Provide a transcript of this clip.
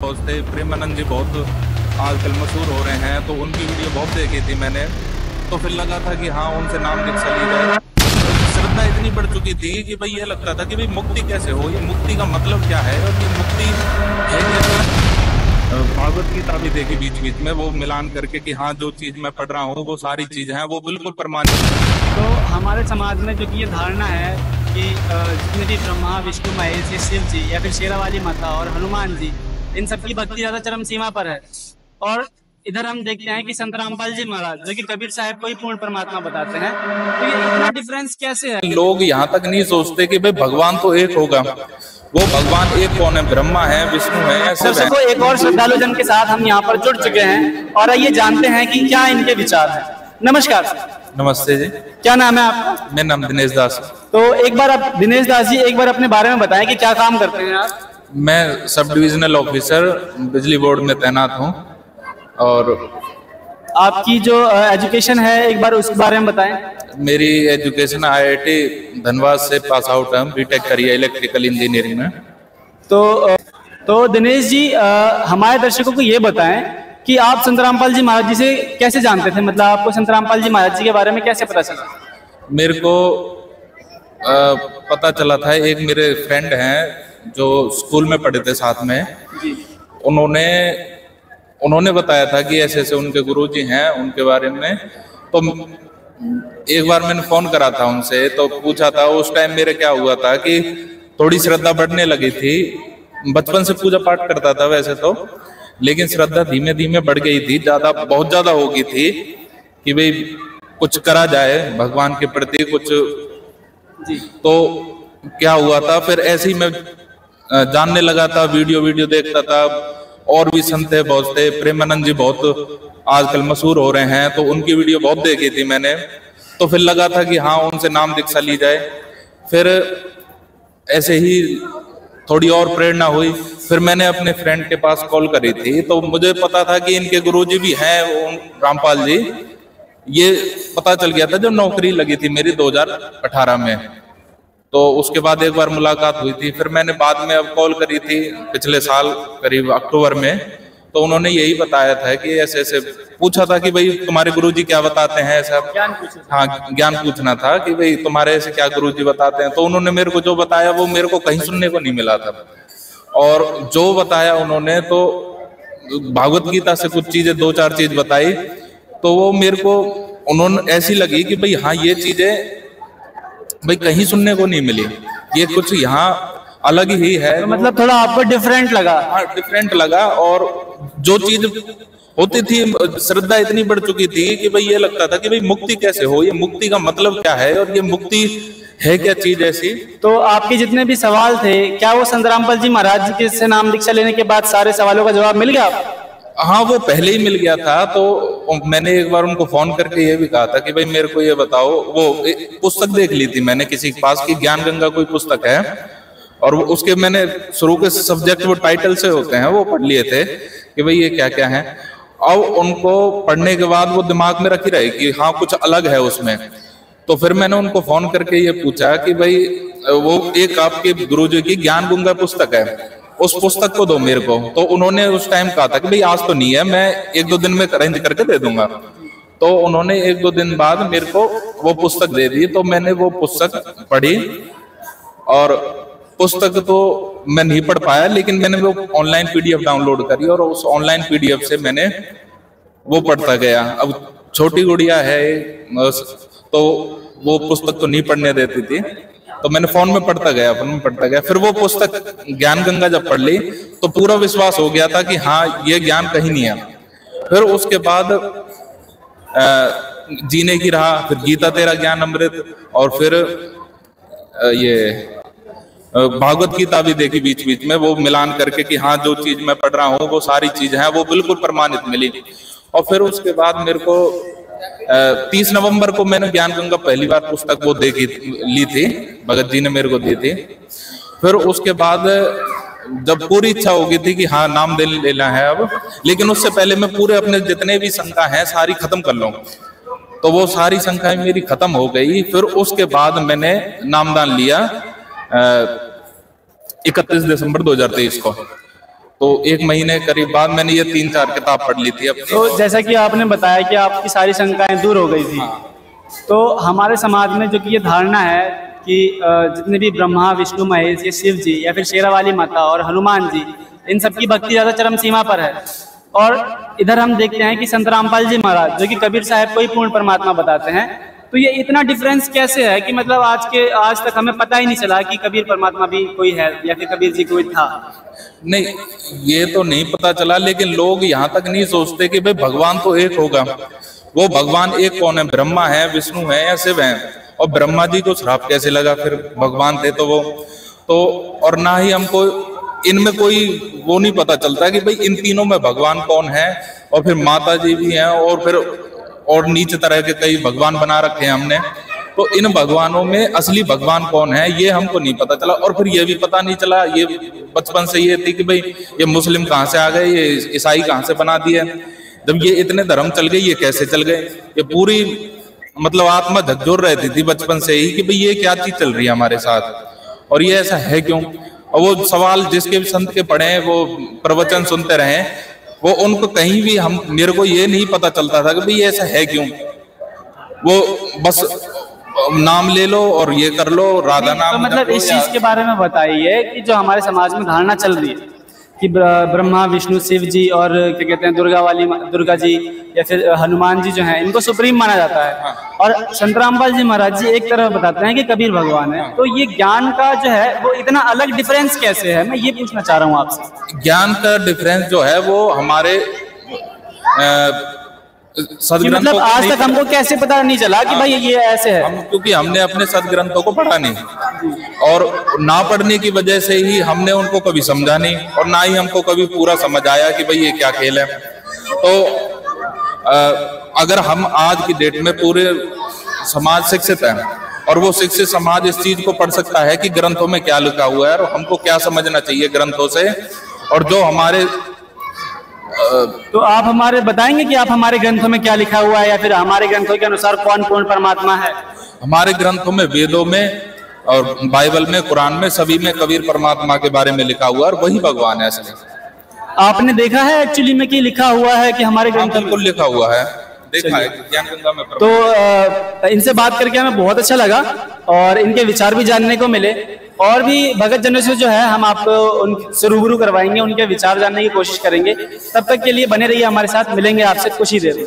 बहुत थे, प्रेमानंद जी बहुत आजकल मशहूर हो रहे हैं, तो उनकी वीडियो बहुत देखी थी मैंने। तो फिर लगा था कि हाँ उनसे नाम लिखा ली जाए। श्रद्धा इतनी बढ़ चुकी थी कि भाई ये लगता था कि भाई मुक्ति कैसे हो, ये मुक्ति का मतलब क्या है और ये मुक्ति है कैसे। भागवत गीता भी देखी बीच बीच में, वो मिलान करके कि हाँ जो चीज मैं पढ़ रहा हूँ वो सारी चीज है, वो बिल्कुल प्रमाणित। तो हमारे समाज में जो कि ये धारणा है कि जितने भी ब्रह्मा विष्णु महेश या शिव जी या फिर शेरावाली माता और हनुमान जी, इन सबकी भक्ति ज्यादा चरम सीमा पर है। और इधर हम देखते हैं कि संत रामपाल जी महाराज जो कि कबीर साहब को ही पूर्ण परमात्मा बताते हैं, तो ये इतना डिफरेंस कैसे है? लोग यहाँ तक नहीं सोचते कि भाई भगवान तो एक होगा, वो भगवान एक कौन है, ब्रह्मा है विष्णु है ऐसे। दर्शकों, एक और श्रद्धालु जन के साथ हम यहाँ पर जुड़ चुके हैं और आइए जानते हैं कि क्या इनके विचार है। नमस्कार। नमस्ते जी। क्या नाम है आपका? मेरा नाम दिनेश दास। तो एक बार आप दिनेश दास जी एक बार अपने बारे में बताएं कि क्या काम करते हैं आप? मैं सब डिविजनल ऑफिसर बिजली बोर्ड में तैनात हूँ। और आपकी जो एजुकेशन है एक बार उसके बारे में बताएं। मेरी एजुकेशन IIT धनबाद से पास आउट है, बीटेक करी है इलेक्ट्रिकल इंजीनियरिंग में। तो दिनेश जी हमारे दर्शकों को ये बताएं कि आप संत रामपाल जी महाराज जी से कैसे जानते थे, मतलब आपको संत रामपाल जी महाराज जी के बारे में कैसे पता चला? मेरे को पता चला था, एक मेरे फ्रेंड हैं जो स्कूल में पढ़े थे साथ में, उन्होंने बताया था कि ऐसे ऐसे उनके गुरुजी हैं, उनके बारे में। तो एक बार मैंने फोन करा था उनसे, तो पूछा था। उस टाइम मेरे क्या हुआ था कि थोड़ी श्रद्धा बढ़ने लगी थी। बचपन से पूजा पाठ करता था वैसे तो, लेकिन श्रद्धा धीमे धीमे बढ़ गई थी, बहुत ज्यादा हो गई थी कि भाई कुछ करा जाए भगवान के प्रति कुछ। तो क्या हुआ था, फिर ऐसे ही मैं जानने लगा था, वीडियो देखता था। और भी संत है बहुत थे, प्रेमानंद जी बहुत आजकल मशहूर हो रहे हैं, तो उनकी वीडियो बहुत देखी थी मैंने। तो फिर लगा था कि हाँ उनसे नाम दीक्षा ली जाए। फिर ऐसे ही थोड़ी और प्रेरणा हुई, फिर मैंने अपने फ्रेंड के पास कॉल करी थी। तो मुझे पता था कि इनके गुरुजी भी हैं रामपाल जी, ये पता चल गया था जब नौकरी लगी थी मेरी 2018 में। तो उसके बाद एक बार मुलाकात हुई थी। फिर मैंने बाद में अब कॉल करी थी पिछले साल करीब अक्टूबर में, तो उन्होंने यही बताया था कि ऐसे ऐसे पूछा था कि भाई तुम्हारे गुरुजी क्या बताते हैं, ऐसा ज्ञान पूछना था कि भाई तुम्हारे ऐसे क्या गुरुजी बताते हैं। तो उन्होंने मेरे को जो बताया वो मेरे को कहीं सुनने को नहीं मिला था। और जो बताया उन्होंने, तो भागवत गीता से कुछ चीजें 2-4 चीज बताई, तो वो मेरे को उन्होंने ऐसी लगी कि भाई हाँ ये चीजें भाई कहीं सुनने को नहीं मिली, ये कुछ यहाँ अलग ही है। तो मतलब थोड़ा आपको डिफरेंट लगा? हाँ डिफरेंट लगा। और जो चीज होती थी, श्रद्धा इतनी बढ़ चुकी थी कि भाई ये लगता था कि भाई मुक्ति कैसे हो, ये मुक्ति का मतलब क्या है और ये मुक्ति है क्या चीज ऐसी। तो आपके जितने भी सवाल थे, क्या वो संत रामपाल जी महाराज जी के से नाम दीक्षा लेने के बाद सारे सवालों का जवाब मिल गया? हाँ वो पहले ही मिल गया था। तो मैंने एक बार उनको फोन करके ये भी कहा था कि भाई मेरे को ये बताओ, वो पुस्तक देख ली थी मैंने किसी के पास की, ज्ञान गंगा कोई पुस्तक है, और उसके मैंने शुरू के सब्जेक्ट वो टाइटल से होते हैं वो पढ़ लिए थे कि भाई ये क्या क्या है। अब उनको पढ़ने के बाद वो दिमाग में रखी रहे कि हाँ कुछ अलग है उसमें। तो फिर मैंने उनको फोन करके ये पूछा कि भाई वो एक आपके गुरुजी की ज्ञान गंगा पुस्तक है, उस पुस्तक को दो मेरे को। तो उन्होंने उस टाइम कहा था कि भाई आज तो नहीं है, मैं 1-2 दिन में अरेंज करके दे दूंगा। तो उन्होंने 1-2 दिन बाद मेरे को वो पुस्तक दे दी। तो मैंने वो पुस्तक पढ़ी, और पुस्तक तो मैं नहीं पढ़ पाया, लेकिन मैंने वो ऑनलाइन PDF डाउनलोड करी और उस ऑनलाइन PDF से मैंने वो पढ़ता गया। अब छोटी गुड़िया है तो वो पुस्तक तो नहीं पढ़ने देती थी, तो मैंने फोन में पढ़ता गया। फिर वो पुस्तक ज्ञान गंगा जब पढ़ ली तो पूरा विश्वास हो गया था कि हाँ ये ज्ञान कहीं नहीं है। फिर उसके बाद जीने की राह, फिर गीता तेरा ज्ञान अमृत, और फिर ये भागवत गीता भी देखी बीच बीच में, वो मिलान करके कि हाँ जो चीज मैं पढ़ रहा हूँ वो सारी चीज है, वो बिल्कुल प्रमाणित मिली। और फिर उसके बाद मेरे को 30 नवंबर को मैंने ज्ञान गंगा पहली बार पुस्तक वो ली थी, भगत जी ने मेरे को दी थी। फिर उसके बाद जब पूरी इच्छा हो गई थी कि हाँ नाम लेना है अब, लेकिन उससे पहले मैं पूरे अपने जितने भी शंका हैं सारी खत्म कर लूं, तो वो सारी शंकाएं मेरी खत्म हो गई। फिर उसके बाद मैंने नामदान लिया 31 दिसंबर 2023 को। तो 1 महीने करीब बाद मैंने ये 3-4 किताब पढ़ ली थी अपनी। तो जैसा कि आपने बताया कि आपकी सारी शंकाएं दूर हो गई थी, तो हमारे समाज में जो कि ये धारणा है कि जितने भी ब्रह्मा विष्णु महेश, ये शिव जी या फिर शेरा वाली माता और हनुमान जी, इन सबकी भक्ति ज़्यादा चरम सीमा पर है। और इधर हम देखते हैं कि संत रामपाल जी महाराज जो कि कबीर साहब को ही पूर्ण परमात्मा बताते हैं, तो ये इतना डिफरेंस कैसे है कि मतलब आज तक हमें पता ही नहीं चला कि कबीर परमात्मा भी कोई है या फिर कबीर जी कोई था? नहीं, ये तो नहीं पता चला, लेकिन लोग यहाँ तक नहीं सोचते कि भाई भगवान तो एक होगा। वो भगवान एक कौन है? ब्रह्मा है, विष्णु है या शिव है? और ब्रह्मा जी को श्राप कैसे लगा? फिर भगवान थे तो वो तो, और ना ही हमको इनमें कोई वो नहीं पता चलता कि भाई इन तीनों में भगवान कौन है। और फिर माता जी भी हैं, और फिर और नीचे तरह के कई भगवान बना रखे हैं हमने। तो इन भगवानों में असली भगवान कौन है ये हमको नहीं पता चला। और फिर ये भी पता नहीं चला, ये बचपन से ये थी कि भाई ये मुस्लिम कहाँ से आ गए, ये ईसाई कहाँ से बना दिए। जब ये इतने धर्म चल गए, ये कैसे चल गए? ये पूरी मतलब आत्मा झकझोर रहती थी बचपन से ही कि भाई ये क्या चीज चल रही है हमारे साथ, और ये ऐसा है क्यों। और वो सवाल जिसके भी संत के पढ़े, वो प्रवचन सुनते रहे, वो उनको कहीं भी मेरे को ये नहीं पता चलता था कि भाई ऐसा है क्यों। वो बस नाम ले लो और ये कर लो, राधा नाम। तो मतलब इस चीज के बारे में बताइए कि जो हमारे समाज में धारणा चल रही है कि ब्रह्मा विष्णु शिव जी और क्या कहते हैं दुर्गा जी या फिर हनुमान जी जो हैं, इनको सुप्रीम माना जाता है। और संत रामपाल जी महाराज जी एक तरफ बताते हैं कि कबीर भगवान है। तो ये ज्ञान का जो है वो इतना अलग डिफरेंस कैसे है, मैं ये पूछना चाह रहा हूँ आपसे। ज्ञान का डिफरेंस जो है वो हमारे मतलब आज तक हमको कैसे पता नहीं चला कि भाई ये ऐसे है? क्योंकि हमने अपने सदग्रंथों को पढ़ा नहीं, और ना पढ़ने की वजह से ही हमने उनको कभी समझा नहीं, और ना ही हमको कभी पूरा समझ आया कि भाई ये क्या खेल है। तो अगर हम आज की डेट में पूरे समाज शिक्षित है, और वो शिक्षित समाज इस चीज को पढ़ सकता है कि ग्रंथों में क्या लिखा हुआ है और हमको क्या समझना चाहिए ग्रंथों से, और जो हमारे तो आप हमारे बताएंगे कि आप हमारे ग्रंथों में क्या लिखा हुआ है, या फिर हमारे ग्रंथों के अनुसार कौन पूर्ण परमात्मा है? हमारे ग्रंथों में, वेदों में और बाइबल में, कुरान में, सभी में कबीर परमात्मा के बारे में लिखा हुआ है, और वही भगवान है असली। आपने देखा है एक्चुअली में कि लिखा हुआ है कि हमारे ग्रंथों में लिखा हुआ है? देखा है, ज्ञानगंगा में। तो इनसे बात करके हमें बहुत अच्छा लगा, और इनके विचार भी जानने को मिले, और भी भगत जनों से जो है हम आपको उनसे रूबरू करवाएंगे, उनके विचार जानने की कोशिश करेंगे। तब तक के लिए बने रहिए हमारे साथ, मिलेंगे आपसे कुछ ही देर में।